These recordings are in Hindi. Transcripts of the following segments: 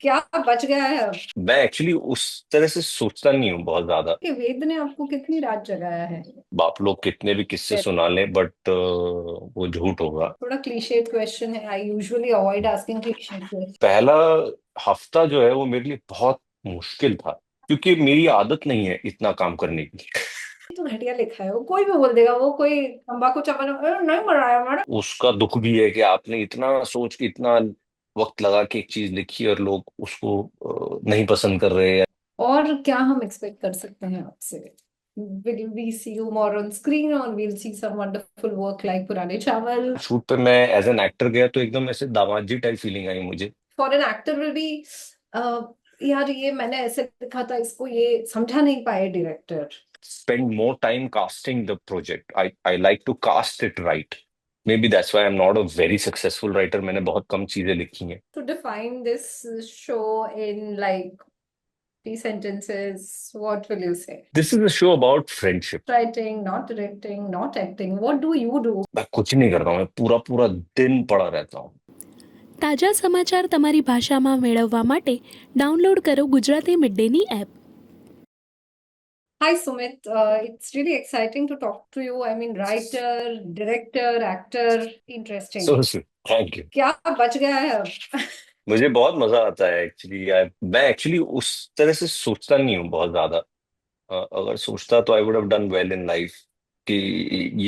क्या बच गया है अब मैं एक्चुअली उस तरह से सोचता नहीं हूँ बहुत ज्यादा। कि वेद ने आपको कितनी रात जगाया है? बाप लोग कितने भी किस्से Well, सुना लें, बट वो झूठ होगा। थोड़ा क्लीशेड क्वेश्चन है। I usually avoid asking clichéd question. पहला हफ्ता जो है वो मेरे लिए बहुत मुश्किल था, क्योंकि मेरी आदत नहीं है इतना काम करने की। तो घटिया लिखा है, वो कोई भी बोल देगा। वो कोई तंबाकू चबाने नहीं मर रहा है हमारा। उसका दुख भी है कि आपने इतना सोच के इतना वक्त लगा के एक चीज लिखी और लोग उसको नहीं पसंद कर रहे हैं। और क्या हम एक्सपेक्ट कर सकते हैं आपसे? Will we see you more on screen or we'll see some wonderful work like पुराने चावल? शूट पे मैं एज एन एक्टर गया तो एकदम ऐसे दामाद जी टाइप फीलिंग आई मुझे। For an actor will be यार ये मैंने ऐसे लिखा था, इसको ये समझा नहीं पाए director. Spend more time casting the project. I like to cast it right. Maybe that's why I'm not a very successful writer. मैंने बहुत कम चीजें लिखी हैं। To define this show in like 3 sentences, what will you say? This is a show about friendship. Writing, not directing, not acting. What do you do? मैं कुछ नहीं करता हूँ, मैं पूरा पूरा दिन पड़ा रहता हूँ। તાજા સમાચાર તમારી ભાષામાં મેળવવા માટે ડાઉનલોડ કરો Gujarati mid Danny app. Hi Sumit, it's really exciting to talk to you. I mean, writer, director, actor, interesting. So thank you. क्या बच गया है अब? मुझे बहुत मजा आता है एक्चुअली। मैं एक्चुअली उस तरह से सोचता नहीं हूँ बहुत ज्यादा। अगर सोचता तो I would have done well in life, कि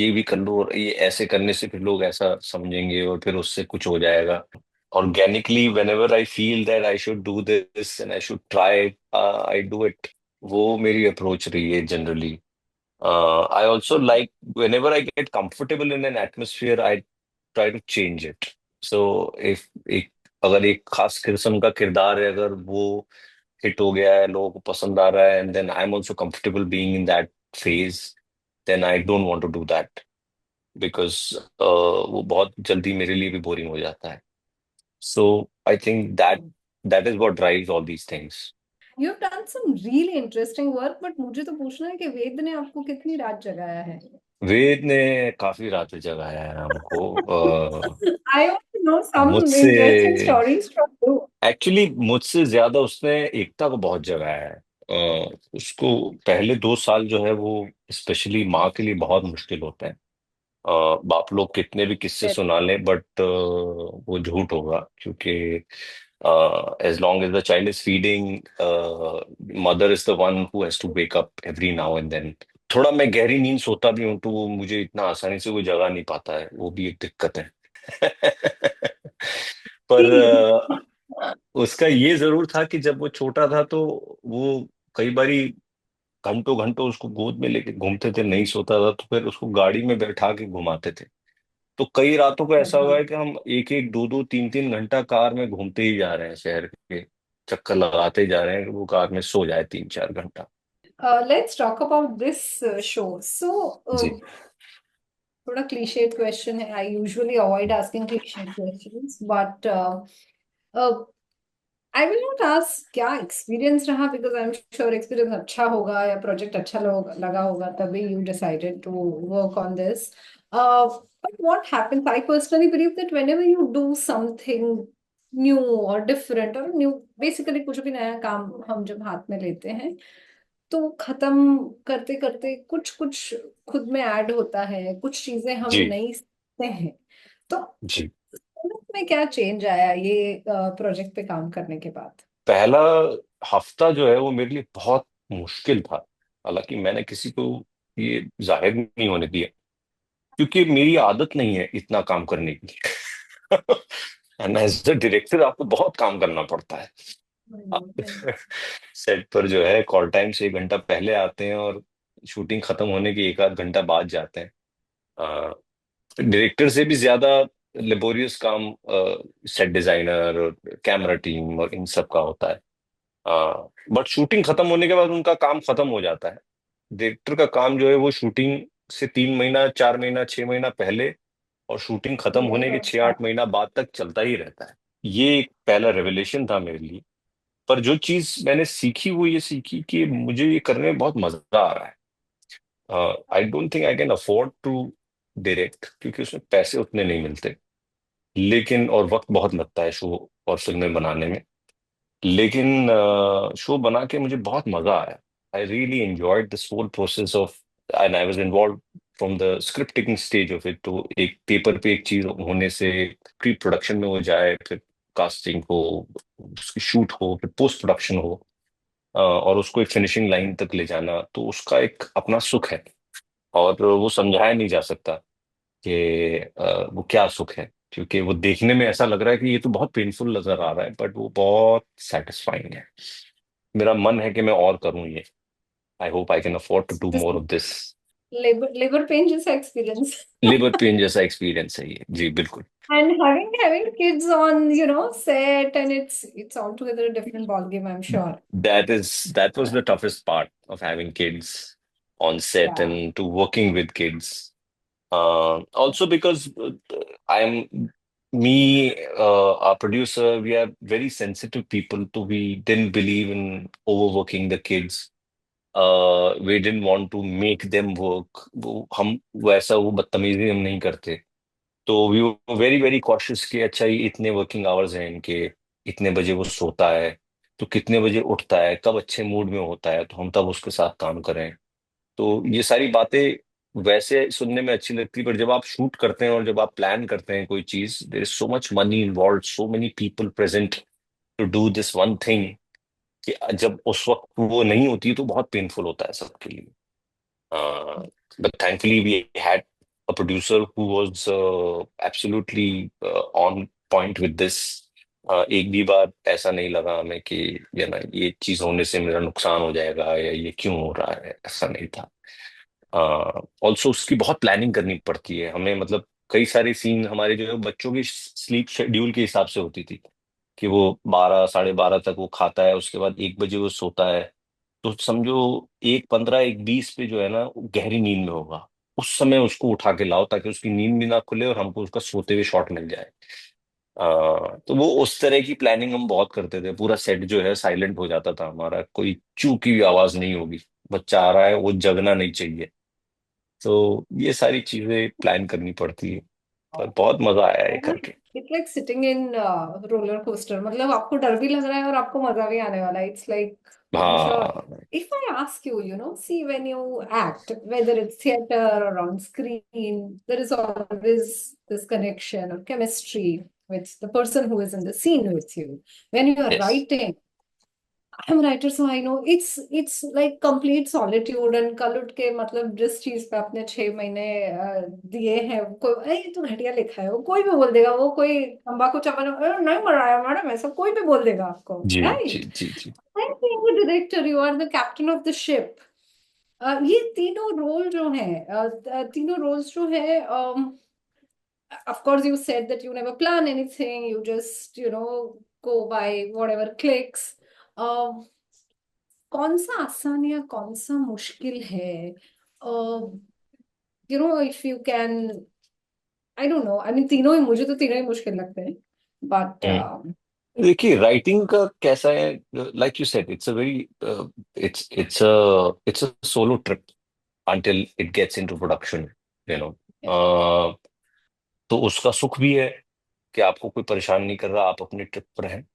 ये भी कर लो और ये ऐसे करने से फिर लोग ऐसा समझेंगे और फिर उससे कुछ हो जाएगा। Organically whenever I feel that I should do this and I should try, I do it। वो मेरी अप्रोच रही है generally. I also like whenever I get comfortable in an atmosphere, I try to change it। So if एक अगर एक खास किस्म का किरदार है, अगर वो हिट हो गया है, लोगों को पसंद आ रहा है, and then I am also comfortable being in that phase, then I don't want to do that, because वो बहुत जल्दी मेरे लिए भी बोरिंग हो जाता है। So I think that is what drives all these things। You've done some really interesting work, but मुझे तो पूछना है कि वेद ने आपको कितनी रात जगाया है? वेद ने काफी रात जगाया है हमको। I want to know some मुझसे interesting stories from you. Actually मुझसे ज्यादा उसने एकता को बहुत जगाया है। उसको पहले 2 साल जो है वो स्पेशली माँ के लिए बहुत मुश्किल होते हैं। बाप लोग कितने भी किस्से सुना लें, बट वो झूठ होगा, क्योंकि as long as the child is feeding, mother is the one who has to wake up every now and then. थोड़ा मैं गहरी नींद सोता भी हूँ तो वो मुझे इतना आसानी से वो जगा नहीं पाता है, वो भी एक दिक्कत है। पर उसका ये जरूर था कि जब वो छोटा था तो वो कई बारी घंटों घंटों उसको गोद में लेके घूमते थे, नहीं सोता था तो फिर उसको गाड़ी में बैठा के घुमाते थे। तो कई रातों को ऐसा हुआ है कि हम एक एक दो दो तीन तीन घंटा कार में घूमते ही जा रहे हैं, शहर के चक्कर लगाते ही जा रहे हैं कि वो कार में सो जाए 3-4 घंटा। Let's talk about this show. So, जी थोड़ा क्लीशेड क्वेश्चन है। I usually avoid asking cliched questions, but I will not ask क्या एक्सपीरियंस रहा, बिकॉज आई एम श्योर एक्सपीरियंस अच्छा होगा या प्रोजेक्ट अच्छा लगा होगा तभी you decided to work on this. But what happens, I personally believe that whenever you do something new or different or new, basically कुछ भी नया काम हम जब हाथ में लेते हैं तो खत्म करते करते कुछ कुछ खुद में ऐड होता है, कुछ चीजें हम जी नई सीखते हैं। तो जी। में क्या चेंज आया ये प्रोजेक्ट पे काम करने के बाद? पहला हफ्ता जो है वो मेरे लिए बहुत मुश्किल था। हालांकि मैंने किसी को ये जाहिर नहीं होने दिया, क्योंकि मेरी आदत नहीं है इतना काम करने की। एंड एज द डायरेक्टर आपको बहुत काम करना पड़ता है। सेट पर जो है कॉल टाइम से 1 घंटा पहले आते हैं और शूटिंग खत्म होने के एक आध घंटा बाद जाते हैं। डायरेक्टर से भी ज्यादा लेबोरियस काम सेट डिजाइनर और कैमरा टीम और इन सब का होता है। बट शूटिंग खत्म होने के बाद उनका काम खत्म हो जाता है। डायरेक्टर का काम जो है वो शूटिंग से 3 महीना 4 महीना 6 महीना पहले और शूटिंग खत्म होने के 6-8 महीना बाद तक चलता ही रहता है। ये एक पहला रेवलेशन था मेरे लिए। पर जो चीज मैंने सीखी वो ये सीखी कि मुझे ये करने में बहुत मजा आ रहा है। I don't think I can afford to direct, क्योंकि उसमें पैसे उतने नहीं मिलते, लेकिन और वक्त बहुत लगता है शो और फिल्में बनाने में। लेकिन शो बना के मुझे बहुत मजा आया। I really enjoyed this whole process of, and I was involve from the scripting stage of it. तो एक पेपर पे एक चीज होने से प्री प्रोडक्शन में हो जाए, फिर कास्टिंग हो, उसकी शूट हो, फिर पोस्ट प्रोडक्शन हो, और उसको एक फिनिशिंग लाइन तक ले जाना, तो उसका एक अपना सुख है। और वो समझाया नहीं जा सकता कि वो क्या सुख है, क्योंकि वो देखने में ऐसा लग रहा है कि ये तो बहुत पेनफुल नजर आ रहा है, बट वो बहुत सेटिस्फाइंग है। मेरा मन है कि मैं और करूं ये। I hope I can afford to do This more of this. labor pain जैसा experience. लेबर पेन जैसा एक्सपीरियंस है ये, जी बिल्कुल। And having kids on, set, and it's altogether a different ball game, I'm sure. That was the toughest part of having kids on set Yeah. and to working with kids. Also because I'm me, our producer, we are very sensitive people, so we didn't believe in overworking the kids. We didn't want to make them work. वो बदतमीजी हम नहीं करते। तो we were very very cautious कि अच्छा ये इतने वर्किंग आवर्स हैं इनके, इतने बजे वो सोता है, तो कितने बजे उठता है, कब अच्छे मूड में होता है, तो हम तब उसके साथ काम करें। तो ये सारी बातें वैसे सुनने में अच्छी लगती, पर जब आप शूट करते हैं और जब आप प्लान करते हैं कोई चीज, there is so much money involve, so many people present to do this one thing, कि जब उस वक्त वो नहीं होती तो बहुत पेनफुल होता है सबके लिए। But thankfully, we had a producer who was absolutely on point with this. एक भी बार ऐसा नहीं लगा हमें कि ये चीज होने से मेरा नुकसान हो जाएगा या ये क्यों हो रहा है, ऐसा नहीं था। ऑल्सो उसकी बहुत प्लानिंग करनी पड़ती है हमें, मतलब कई सारे सीन हमारे जो है बच्चों की स्लीप शेड्यूल के हिसाब से होती थी, कि वो 12 साढ़े 12 तक वो खाता है, उसके बाद 1 बजे वो सोता है। तो समझो 1:15 1:20 पे जो है ना वो गहरी नींद में होगा, उस समय उसको उठा के लाओ ताकि उसकी नींद भी ना खुले और हमको उसका सोते हुए शॉट मिल जाए। तो वो उस तरह की प्लानिंग हम बहुत करते थे। पूरा सेट जो है साइलेंट हो जाता था हमारा, कोई चू की भी आवाज नहीं होगी, बच्चा आ रहा है वो जगना नहीं चाहिए। तो ये सारी चीजें प्लान करनी पड़ती है, पर बहुत मजा आया ये करके। It's like sitting in roller coaster. मतलब आपको डर भी लग रहा है और आपको मजा भी आने वाला है. It's like, I'm sure. हाँ। If I ask you, see when you act, whether it's theater or on screen, there is always this connection or chemistry with the person who is in the scene with you. When you are yes. writing, I'm a writer, so I know it's like complete solitude and कल उठ के मतलब जिस चीज पे आपने 6 महीने दिए हैं, कोई ये तो घटिया लिखा है, वो कोई भी बोल देगा, वो कोई तंबाकू चबाने नहीं मराया मैडम, ऐसा कोई भी बोल देगा आपको, जी जी राइट? जी जी। Director, you are the captain of the ship. ये तीनों रोल जो है, तीनों रोल्स जो है, of course you said that you never plan anything, you just go by whatever clicks. um, कौन सा आसान या कौन सा मुश्किल है? If you can, I don't know, I mean तीनों ही, मुझे तो तीनों ही मुश्किल लगते हैं, बट देखिए राइटिंग का कैसा है, like you said, it's a very, it's a solo trip until it gets into production, you know. तो उसका सुख भी है कि आपको कोई परेशान नहीं कर रहा, आप अपने ट्रिप पर हैं।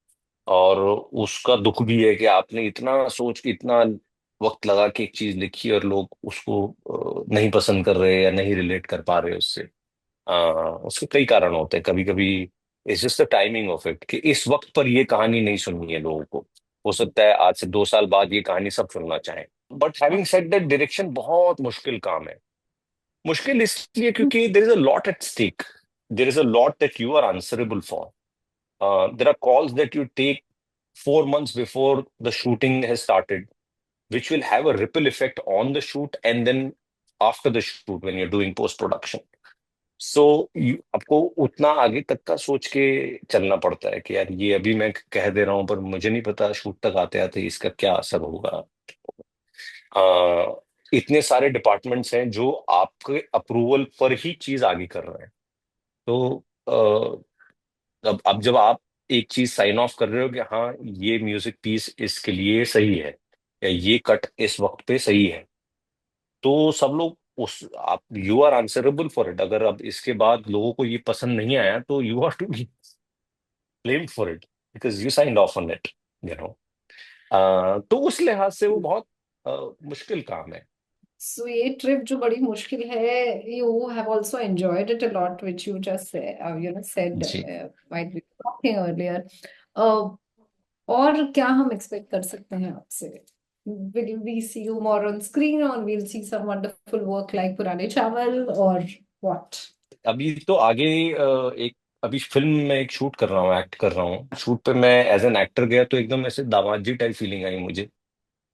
और उसका दुख भी है कि आपने इतना सोच के इतना वक्त लगा के एक चीज लिखी और लोग उसको नहीं पसंद कर रहे या नहीं रिलेट कर पा रहे उससे। उसके कई कारण होते हैं। कभी कभी it's just the timing of it, कि इस वक्त पर ये कहानी नहीं सुननी है लोगों को। हो सकता है आज से 2 साल बाद ये कहानी सब सुनना चाहें। But having said that, direction बहुत मुश्किल काम है। मुश्किल इसलिए क्योंकि there is a lot at stake, there is a lot that you are answerable for. There are calls that you take 4 months before the shooting has started, which will have a ripple effect on the shoot and then after the shoot when you're doing post production. सो आपको उतना आगे तक का सोच के चलना पड़ता है कि यार ये अभी मैं कह दे रहा हूं, पर मुझे नहीं पता शूट तक आते आते इसका क्या असर होगा। इतने सारे डिपार्टमेंट्स हैं जो आपके अप्रूवल पर ही चीज आगे कर रहे हैं। तो अब जब आप एक चीज साइन ऑफ कर रहे हो कि हाँ ये म्यूजिक पीस इसके लिए सही है या ये कट इस वक्त पे सही है, तो सब लोग उस आप you are answerable for it. अगर अब इसके बाद लोगों को ये पसंद नहीं आया तो you are to be blamed for it because you signed off on it. You know. तो उस लिहाज से वो बहुत मुश्किल काम है। सो ये ट्रिप जो बड़ी मुश्किल है, you have also enjoyed it a lot which you just said जी। While we talking earlier. और क्या हम एक्सपेक्ट कर सकते हैं आपसे? Will we see you more on screen, or we'll see some wonderful work like पुराने चावल, or what? अभी तो आगे एक अभी फिल्म में एक शूट कर रहा हूँ, एक्ट कर रहा हूँ। शूट पे मैं एज एन एक्टर गया तो एकदम ऐसे दामाजी टाइप फीलिंग आई मुझे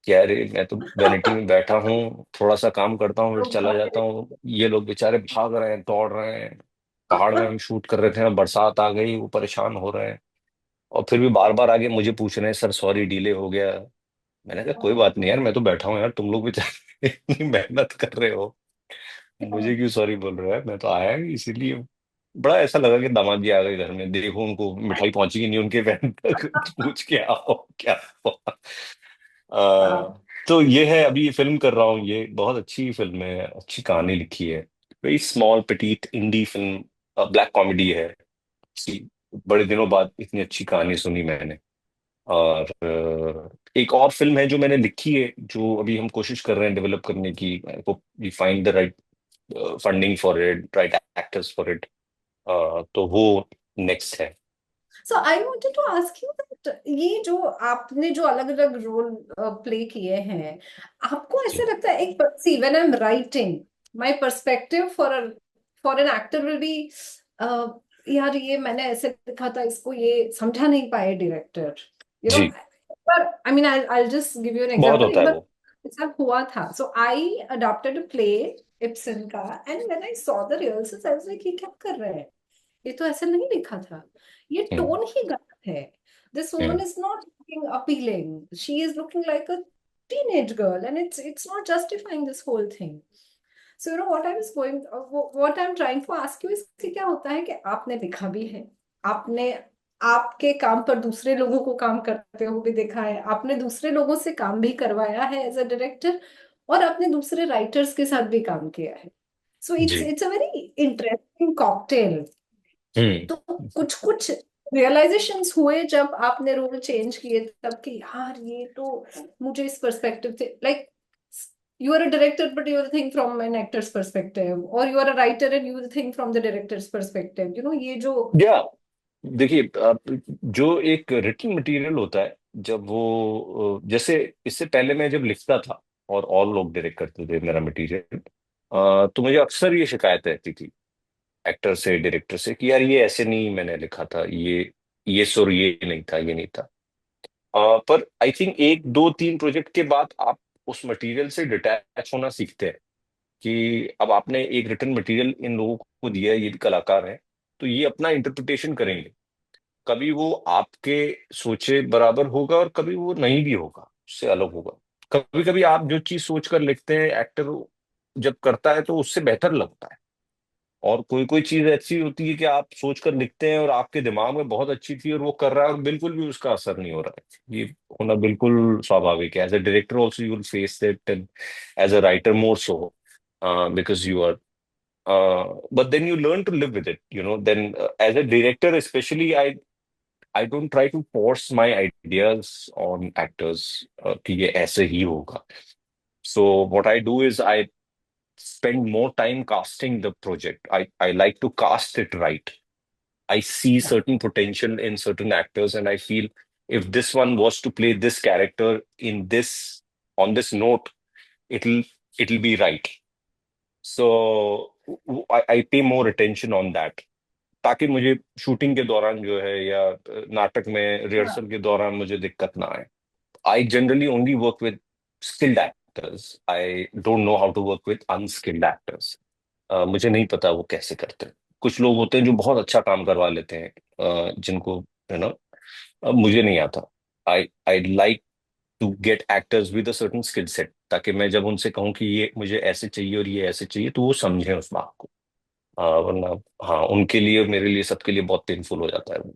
कि अरे मैं तो वैनिटी में बैठा हूँ, थोड़ा सा काम करता हूँ फिर Oh, चला जाता हूँ, ये लोग बेचारे भाग रहे हैं, दौड़ रहे हैं। पहाड़ में हम शूट कर रहे थे ना, बरसात आ गई, वो परेशान हो रहे हैं और फिर भी बार बार आगे मुझे पूछ रहे हैं, सर सॉरी डिले हो गया। मैंने कहा कोई बात नहीं यार, मैं तो बैठा हूँ यार, तुम लोग बेचारे इतनी मेहनत कर रहे हो, मुझे क्यों सॉरी बोल रहे हैं, मैं तो आया ही इसीलिए। बड़ा ऐसा लगा कि दामाद जी आ गए घर में, देखो उनको मिठाई पहुंची कि नहीं उनके वैन तक, पूछ के आओ क्या हुआ। wow. तो ये है, अभी ये फिल्म कर रहा हूँ, ये बहुत अच्छी फिल्म है, अच्छी कहानी लिखी है। Very small petite indie film, black comedy है। बड़े दिनों बाद इतनी अच्छी कहानी सुनी मैंने। और एक और फिल्म है जो मैंने लिखी है, जो अभी हम कोशिश कर रहे हैं डेवलप करने की। We find the right funding for it, right actors for it. तो वो नेक्स्ट है। So I wanted to ask you that ये जो आपने जो अलग अलग रोल प्ले किए हैं, आपको जी। ऐसे लगता है एक see when I am writing, my perspective for an actor will be, यार ये मैंने ऐसे लिखा था, इसको ये समझा नहीं पाए डायरेक्टर, यू नो। जी। पर I mean I just give you an बहुत एग्जांपल। होता एक है बार वो। ऐसा हुआ था, so I adopted a play Ibsen का, and when I saw the rehearsals I was like ये क्या कर रहे हैं, ये तो ऐसा नहीं लिखा था, ये हम्म। टोन ही गलत है। This woman hmm. Is not looking appealing, she is looking like a teenage girl, and it's not justifying this whole thing. So what I was going, what I'm trying to ask you is कि क्या होता है कि आपने लिखा भी है, आपने आपके काम पर दूसरे लोगों को काम करते हुए भी देखा है, आपने दूसरे लोगों से काम भी करवाया है एज अ डायरेक्टर, और आपने दूसरे राइटर्स के साथ भी काम किया है। सो इट्स जी। It's a very interesting cocktail. Hmm. तो कुछ कुछ रियलाइजेशंस हुए जब आपने रोल चेंज किए तब कि यार ये तो मुझे इस पर्सपेक्टिव से, like you are a director but you will think from an actor's perspective, or you are a writer and you will think from the director's perspective, ये जो या देखिए, जो एक रिटन मटेरियल होता है, जब वो जैसे इससे पहले मैं जब लिखता था और लोग डायरेक्ट करते थे मेरा मटेरियल, तो मुझे अक्सर ये शिकायत रहती थी एक्टर से, डायरेक्टर से, कि यार ये ऐसे नहीं मैंने लिखा था, ये सुर ये नहीं था, ये नहीं था। पर आई थिंक एक दो तीन प्रोजेक्ट के बाद आप उस मटेरियल से डिटैच होना सीखते हैं कि अब आपने एक रिटन मटेरियल इन लोगों को दिया है, ये भी कलाकार हैं, तो ये अपना इंटरप्रिटेशन करेंगे। कभी वो आपके सोचे बराबर होगा और कभी वो नहीं भी होगा, उससे अलग होगा। कभी कभी आप जो चीज सोच कर लिखते हैं, एक्टर जब करता है तो उससे बेहतर लगता है। और कोई कोई चीज ऐसी होती है कि आप सोच कर लिखते हैं और आपके दिमाग में बहुत अच्छी थी और वो कर रहा है और बिल्कुल भी उसका असर नहीं हो रहा है। ये होना बिल्कुल स्वाभाविक है। As a director also you will face that, and as a writer more so, because you are, but then you learn to live with it, then as a director especially, I don't try to force my ideas on actors, कि ये ऐसे ही होगा। So what I do is I spend more time casting the project. I like to cast it right. I see certain potential in certain actors, and I feel if this one was to play this character in this, on this note, it'll it'll be right. So I pay more attention on that, ताकि मुझे शूटिंग के दौरान जो है या नाटक में रिहर्सल के दौरान मुझे दिक्कत ना आए। I generally only work with skilled actors. I don't know how to work with unskilled actors. मुझे नहीं पता वो कैसे करते हैं। कुछ लोग होते हैं जो बहुत अच्छा काम करवा लेते हैं, जिनको मुझे नहीं आता। I like to get actors with a certain skill set, ताकि मैं जब उनसे कहूँ कि ये मुझे ऐसे चाहिए और ये ऐसे चाहिए, तो वो समझें उस बात को। वरना हाँ, उनके लिए, मेरे लिए, सबके लिए बहुत पेनफुल हो जाता है वो।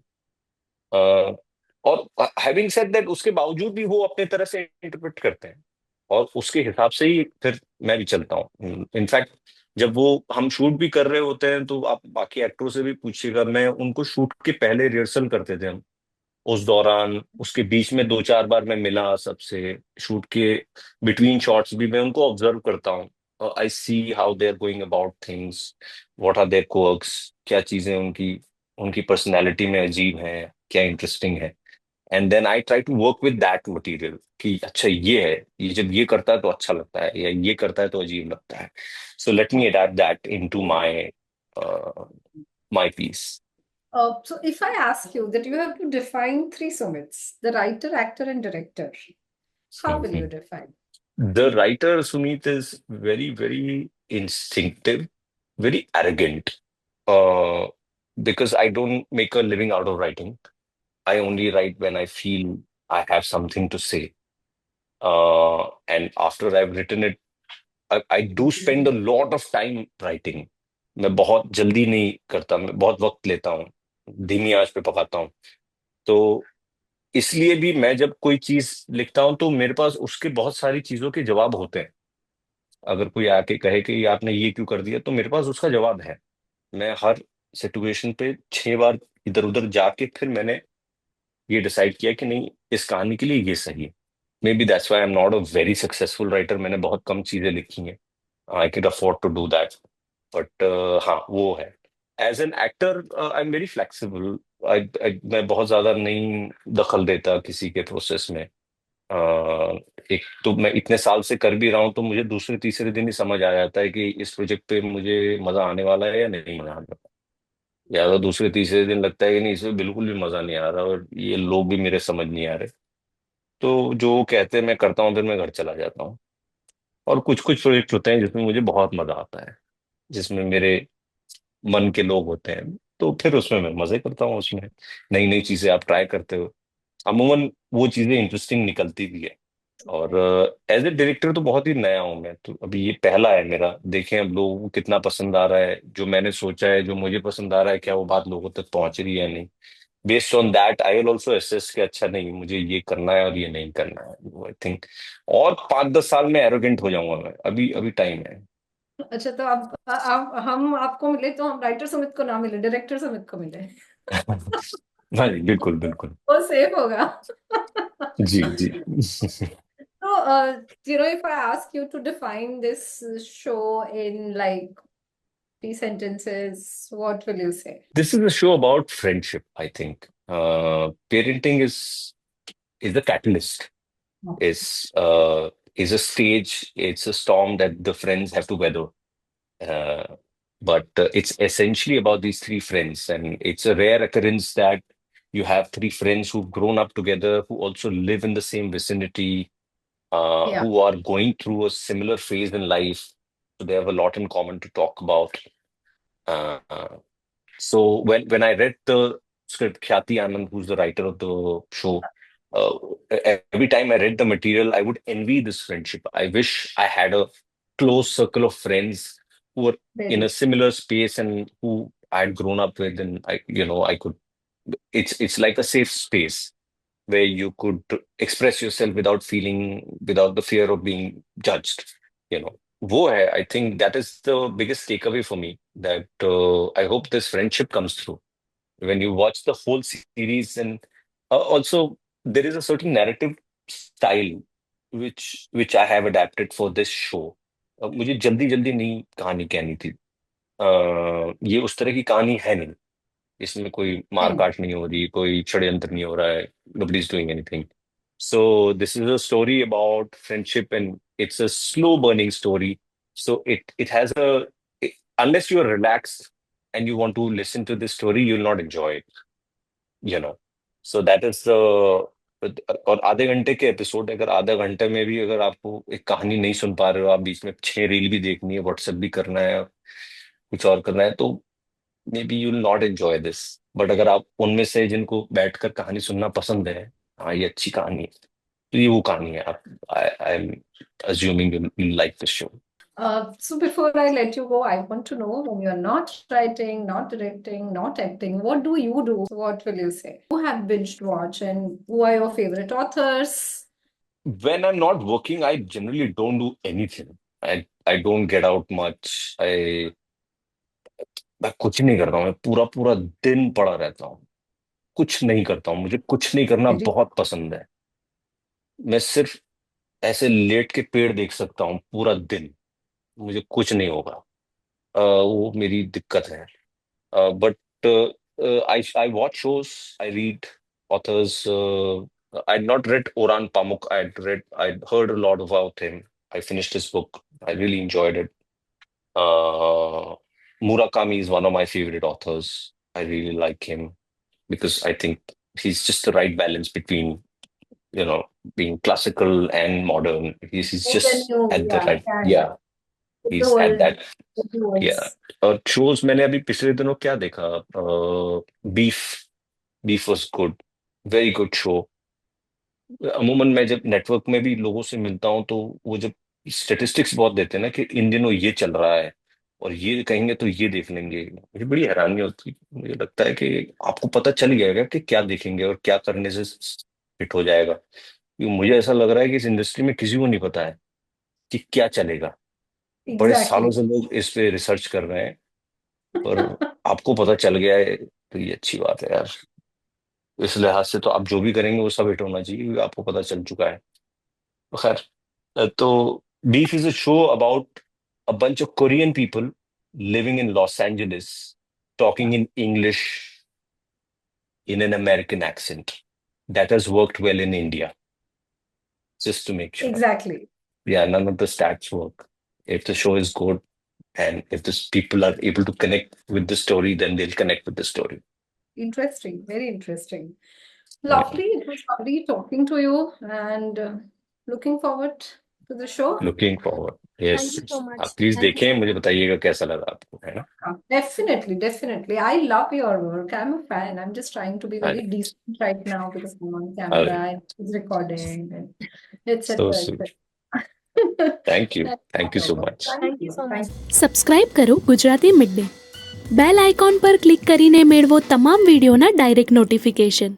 अ, और हैविंग सेड दैट, उसके बावजूद भी वो अपने तरह से इंटरप्रेट करते हैं और उसके हिसाब से ही फिर मैं भी चलता हूँ। इनफैक्ट जब वो हम शूट भी कर रहे होते हैं, तो आप बाकी एक्टरों से भी पूछिएगा, मैं उनको शूट के पहले रिहर्सल करते थे हम, उस दौरान उसके बीच में 2-4 बार मैं मिला सबसे, शूट के बिटवीन शॉट्स भी मैं उनको ऑब्जर्व करता हूँ। I see how they are going about things, what are their quirks, क्या चीजें उनकी उनकी पर्सनैलिटी में अजीब है, क्या इंटरेस्टिंग है। And then I try to work with that material कि अच्छा ये है, ये जब ये करता है तो अच्छा लगता है, या ये करता है तो अजीब लगता है। So let me adapt that into my my piece. So if I ask you that you have to define three Sumits, the writer, actor, and director, how will you define? The writer, Sumit, is very, very instinctive, very arrogant. Uh, because I don't make a living out of writing. I only write when I feel I have something to say. And after I've written it, I do spend a lot of time writing. मैं बहुत जल्दी नहीं करता, मैं बहुत वक्त लेता हूँ, धीमी आंच पे पकाता हूँ। तो इसलिए भी मैं जब कोई चीज लिखता हूँ तो मेरे पास उसके बहुत सारी चीजों के जवाब होते हैं। अगर कोई आके कहे कि आपने ये क्यों कर दिया, तो मेरे पास उसका जवाब है। मैं हर सिचुएशन पे 6 बार इधर उधर जाके फिर मैंने ये डिसाइड किया कि नहीं, इस कहानी के लिए ये सही है। Maybe that's why I am not a very successful writer, मैंने बहुत कम चीजें लिखी हैं। I can afford to do that. But हाँ, वो है। As an actor I am very flexible. मैं बहुत ज्यादा नहीं दखल देता किसी के प्रोसेस में। एक तो मैं इतने साल से कर भी रहा हूँ, तो मुझे दूसरे तीसरे दिन ही समझ आ जाता है कि इस प्रोजेक्ट पे मुझे मजा आने वाला है या नहीं मजा आने वाला। या तो दूसरे तीसरे दिन लगता है कि नहीं, इसमें बिल्कुल भी मजा नहीं आ रहा और ये लोग भी मेरे समझ नहीं आ रहे। तो जो कहते हैं मैं करता हूँ, फिर मैं घर चला जाता हूँ। और कुछ कुछ प्रोजेक्ट होते हैं जिसमें मुझे बहुत मजा आता है, जिसमें मेरे मन के लोग होते हैं, तो फिर उसमें मैं मजे करता हूँ। उसमें नई नई चीजें आप ट्राई करते हो, अमूमन वो चीजें इंटरेस्टिंग निकलती भी है। और एज ए डायरेक्टर तो बहुत ही नया हूं मैं, तो अभी ये पहला है मेरा। देखें अब लोगों को कितना पसंद आ रहा है, जो मैंने सोचा है, जो मुझे पसंद आ रहा है, क्या वो बात लोगों तक पहुंच रही है या नहीं। Based on that I will also assess कि अच्छा नहीं, मुझे ये करना है और ये नहीं करना है। आई थिंक और 5-10 साल में एरोगेंट हो जाऊंगा मैं, अभी अभी टाइम है। अच्छा, तो अब हम आपको मिले तो हम राइटर सुमित को ना मिले, डायरेक्टर सुमित को मिले। हाँ जी, बिल्कुल बिल्कुल। वो सेफ होगा। जी जी। So, if I ask you to define this show in like 3 sentences, what will you say? This is a show about friendship, I think. Parenting is the catalyst, is is a stage, it's a storm that the friends have to weather. Uh, but it's essentially about these three friends, and it's a rare occurrence that you have three friends who've grown up together, who also live in the same vicinity, Yeah. who are going through a similar phase in life. So they have a lot in common to talk about. Uh, so when I read the script, Khyati Anand, who's the writer of the show, uh, every time I read the material, I would envy this friendship. I wish I had a close circle of friends who were in a Very. similar space and who I had grown up with, and I could. It's like a safe space where you could express yourself without feeling, without the fear of being judged. वो है, I think that is the biggest takeaway for me, that I hope this friendship comes through when you watch the whole series. And also there is a certain narrative style which I have adapted for this show. मुझे जल्दी जल्दी नहीं कहानी कहनी थी। ये उस तरह की कहानी है नहीं, इसमें कोई Fine. मारकाट नहीं हो रही, कोई षड्यंत्र नहीं हो रहा है। nobody is doing anything. So this is a story about friendship, and it's a slow burning story. So it has unless you are relaxed and you want to listen to this story, you'll not enjoy it. you know so that is the और आधे घंटे के एपिसोड, अगर आधे घंटे में भी अगर आपको एक कहानी नहीं सुन पा रहे हो, आप बीच में 6 रील भी देखनी है, व्हाट्सएप भी करना है, कुछ और करना है, तो may be you will not enjoy this. But अगर आप उनमें से जिनको बैठकर कहानी सुनना पसंद है, हाँ ये अच्छी कहानी है, तो ये वो कहानी है। आप I am assuming you like this show. So before I let you go, I want to know, when you're not writing, not directing, not acting, what do you do? So what will you say? Who have binged watch and who are your favorite authors? When I'm not working, I generally don't do anything. I don't get out much. मैं कुछ नहीं करता हूँ, मैं पूरा पूरा दिन पड़ा रहता हूँ। कुछ नहीं करता हूँ, मुझे कुछ नहीं करना Very बहुत पसंद है। मैं सिर्फ ऐसे लेट के पेड़ देख सकता हूँ पूरा दिन, मुझे कुछ नहीं होगा। वो मेरी दिक्कत है। But I watch shows, I read authors. I'd not read Oran Pamuk. I'd heard a lot about him. I finished his book. I really enjoyed it. Uh, Murakami is one of my favorite authors. I really like him because I think he's just the right balance between, being classical and modern. He's old and just new. at the Yeah, right, yeah, yeah. yeah, With the he's at old, that, with the yeah. words. और शोज मैंने अभी पिछले दिनों क्या देखा, beef beef was good, very good show. अमूमन मैं जब नेटवर्क में भी लोगों से मिलता हूँ तो वो जब स्टेटिस्टिक्स बहुत देते हैं ना कि इन दिनों ये चल रहा है और ये कहेंगे तो ये देख लेंगे, मुझे बड़ी हैरानी होती है। मुझे लगता है कि आपको पता चल गया कि क्या देखेंगे और क्या करने से हिट हो जाएगा, क्योंकि मुझे ऐसा लग रहा है कि इस इंडस्ट्री में किसी को नहीं पता है कि क्या चलेगा। बड़े सालों Exactly. से लोग इस पे रिसर्च कर रहे हैं, पर आपको पता चल गया है तो ये अच्छी बात है यार। इस लिहाज से तो आप जो भी करेंगे वो सब हिट होना चाहिए क्योंकि आपको पता चल चुका है। तो खैर, तो Beef is a show about a bunch of Korean people living in Los Angeles, talking in English in an American accent. That has worked well in India, just to make sure. Exactly. Yeah, none of the stats work. If the show is good and if the people are able to connect with the story, then they'll connect with the story. Interesting. Very interesting. Yeah. Lovely. It was lovely talking to you and looking forward to the show. Looking forward. Thank Yes. You so आप मच, प्लीज थैंक यू देखें, सो मुझे मच। बताइएगा कैसा लगा आपको, है ना? Definitely, definitely. I love your work. I'm a fan. I'm just trying to be very अरे decent right now because I'm on अरे, camera and it's recording and so etc. sweet. etc. Thank you so much. Thank you. Thank subscribe કરો Gujarati mid day. Bell icon પર ક્લિક કરીને મેળવો તમામ વિડીયોના ડાયરેક્ટ નોટિફિકેશન.